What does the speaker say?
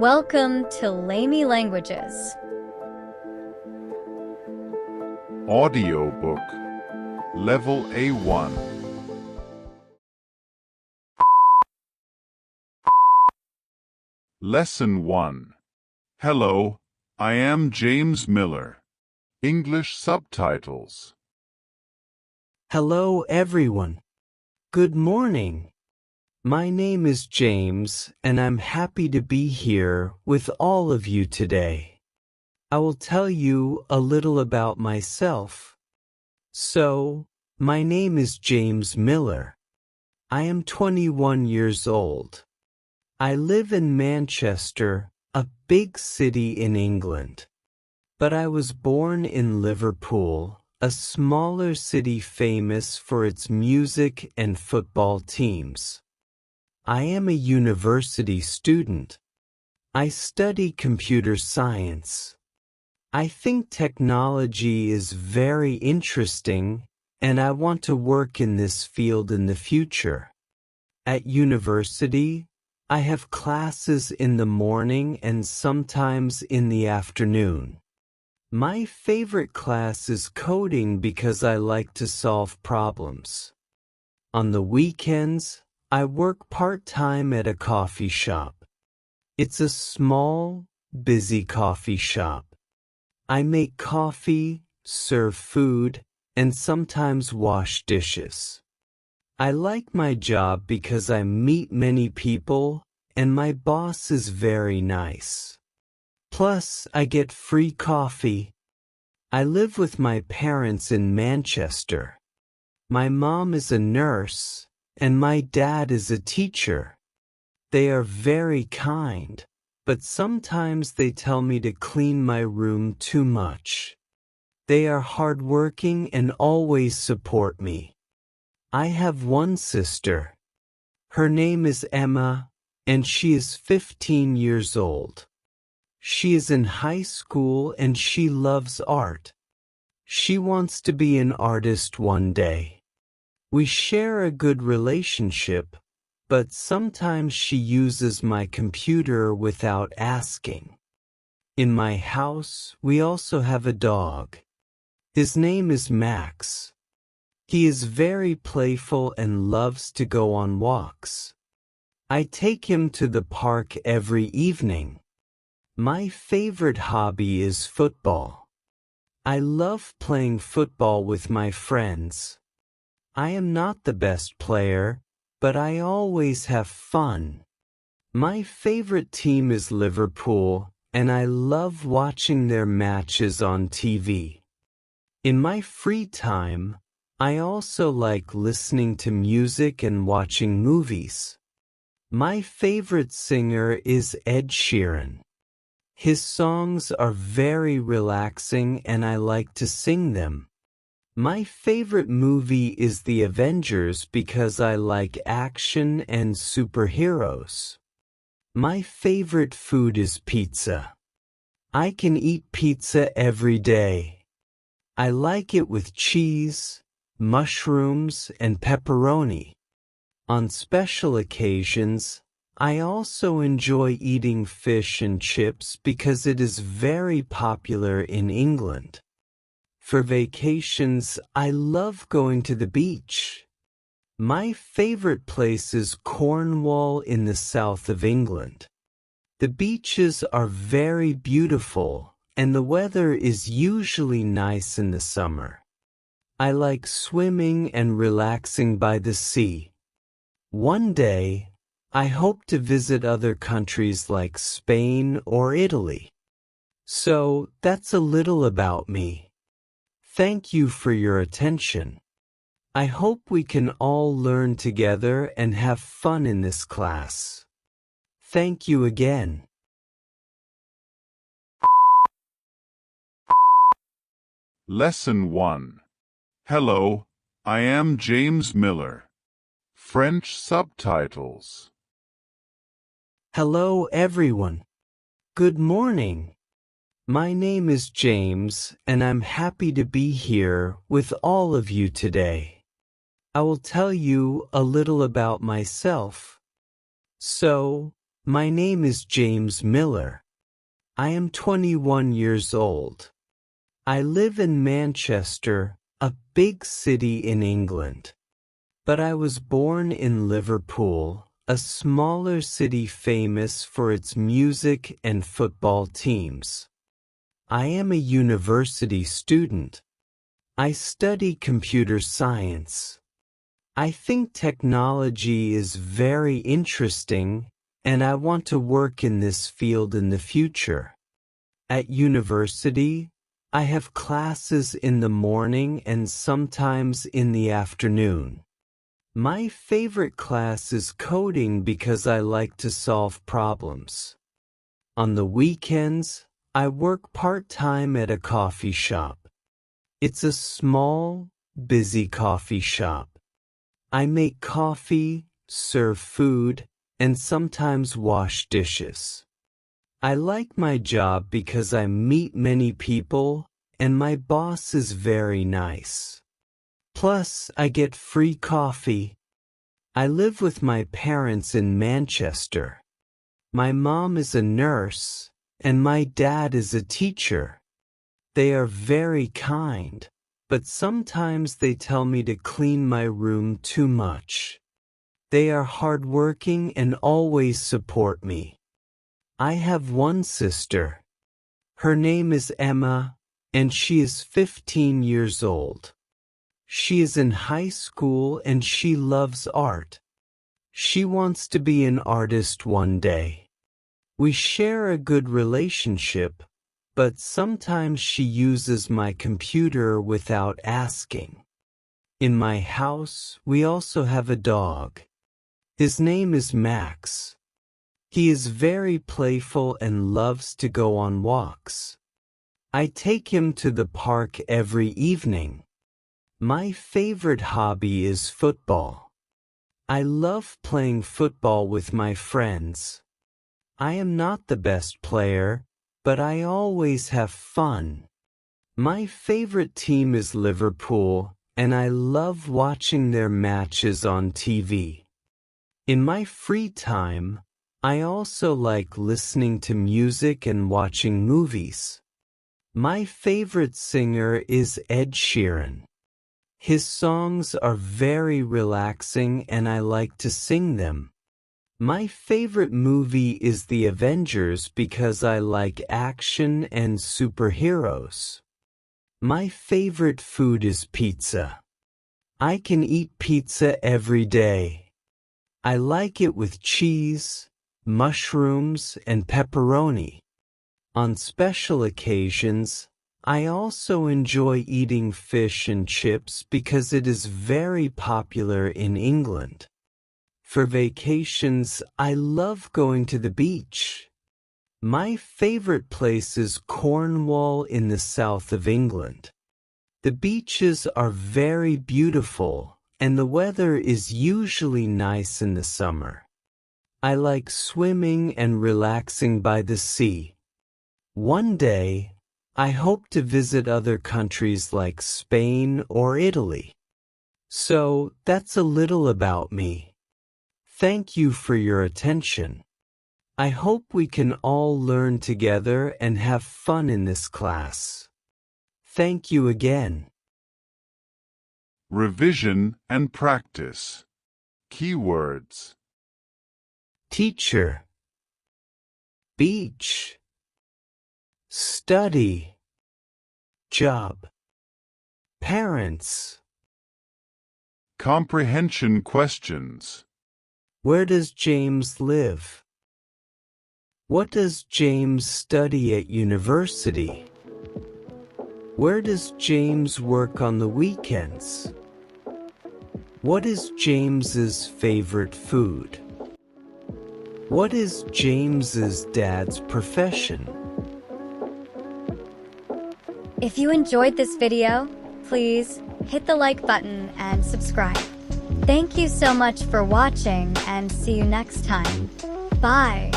Welcome to Lamy Languages. Audiobook Level A1. Lesson 1. Hello, I am James Miller. English subtitles. Hello, everyone. Good morning. My name is James, and I'm happy to be here with all of you today. I will tell you a little about myself. So, my name is James Miller. I am 21 years old. I live in Manchester, a big city in England. But I was born in Liverpool, a smaller city famous for its music and football teams. I am a university student. I study computer science. I think technology is very interesting, and I want to work in this field in the future. At university, I have classes in the morning and sometimes in the afternoon. My favorite class is coding because I like to solve problems. On the weekends, I work part-time at a coffee shop. It's a small, busy coffee shop. I make coffee, serve food, and sometimes wash dishes. I like my job because I meet many people, and my boss is very nice. Plus, I get free coffee. I live with my parents in Manchester. My mom is a nurse, and my dad is a teacher. They are very kind, but sometimes they tell me to clean my room too much. They are hardworking and always support me. I have one sister. Her name is Emma, and she is 15 years old. She is in high school and she loves art. She wants to be an artist one day. We share a good relationship, but sometimes she uses my computer without asking. In my house, we also have a dog. His name is Max. He is very playful and loves to go on walks. I take him to the park every evening. My favorite hobby is football. I love playing football with my friends. I am not the best player, but I always have fun. My favorite team is Liverpool, and I love watching their matches on TV. In my free time, I also like listening to music and watching movies. My favorite singer is Ed Sheeran. His songs are very relaxing and I like to sing them. My favorite movie is The Avengers because I like action and superheroes. My favorite food is pizza. I can eat pizza every day. I like it with cheese, mushrooms, and pepperoni. On special occasions, I also enjoy eating fish and chips because it is very popular in England. For vacations, I love going to the beach. My favorite place is Cornwall in the south of England. The beaches are very beautiful, and the weather is usually nice in the summer. I like swimming and relaxing by the sea. One day, I hope to visit other countries like Spain or Italy. So, that's a little about me. Thank you for your attention. I hope we can all learn together and have fun in this class. Thank you again. Lesson 1. Hello, I am James Miller. French subtitles. Hello, everyone. Good morning. My name is James, and I'm happy to be here with all of you today. I will tell you a little about myself. So, My name is James Miller. I am 21 years old. I live in Manchester, a big city in England. But I was born in Liverpool, a smaller city famous for its music and football teams. I am a university student. I study computer science. I think technology is very interesting, and I want to work in this field in the future. At university, I have classes in the morning and sometimes in the afternoon. My favorite class is coding because I like to solve problems. On the weekends, I work part-time at a coffee shop. It's a small, busy coffee shop. I make coffee, serve food, and sometimes wash dishes. I like my job because I meet many people, and my boss is very nice. Plus, I get free coffee. I live with my parents in Manchester. My mom is a nurse, and my dad is a teacher. They are very kind, but sometimes they tell me to clean my room too much. They are hardworking and always support me. I have one sister. Her name is Emma, and she is 15 years old. She is in high school and she loves art. She wants to be an artist one day. We share a good relationship, but sometimes she uses my computer without asking. In my house, we also have a dog. His name is Max. He is very playful and loves to go on walks. I take him to the park every evening. My favorite hobby is football. I love playing football with my friends. I am not the best player, but I always have fun. My favorite team is Liverpool, and I love watching their matches on TV. In my free time, I also like listening to music and watching movies. My favorite singer is Ed Sheeran. His songs are very relaxing and I like to sing them. My favorite movie is The Avengers because I like action and superheroes. My favorite food is pizza. I can eat pizza every day. I like it with cheese, mushrooms, and pepperoni. On special occasions, I also enjoy eating fish and chips because it is very popular in England. For vacations, I love going to the beach. My favorite place is Cornwall in the south of England. The beaches are very beautiful, and the weather is usually nice in the summer. I like swimming and relaxing by the sea. One day, I hope to visit other countries like Spain or Italy. So, that's a little about me. Thank you for your attention. I hope we can all learn together and have fun in this class. Thank you again. Revision and practice. Keywords. Teacher, beach, study, job, parents. Comprehension questions. Where does James live? What does James study at university? Where does James work on the weekends? What is James's favorite food? What is James's dad's profession? If you enjoyed this video, please hit the like button and subscribe. Thank you so much for watching and see you next time. Bye.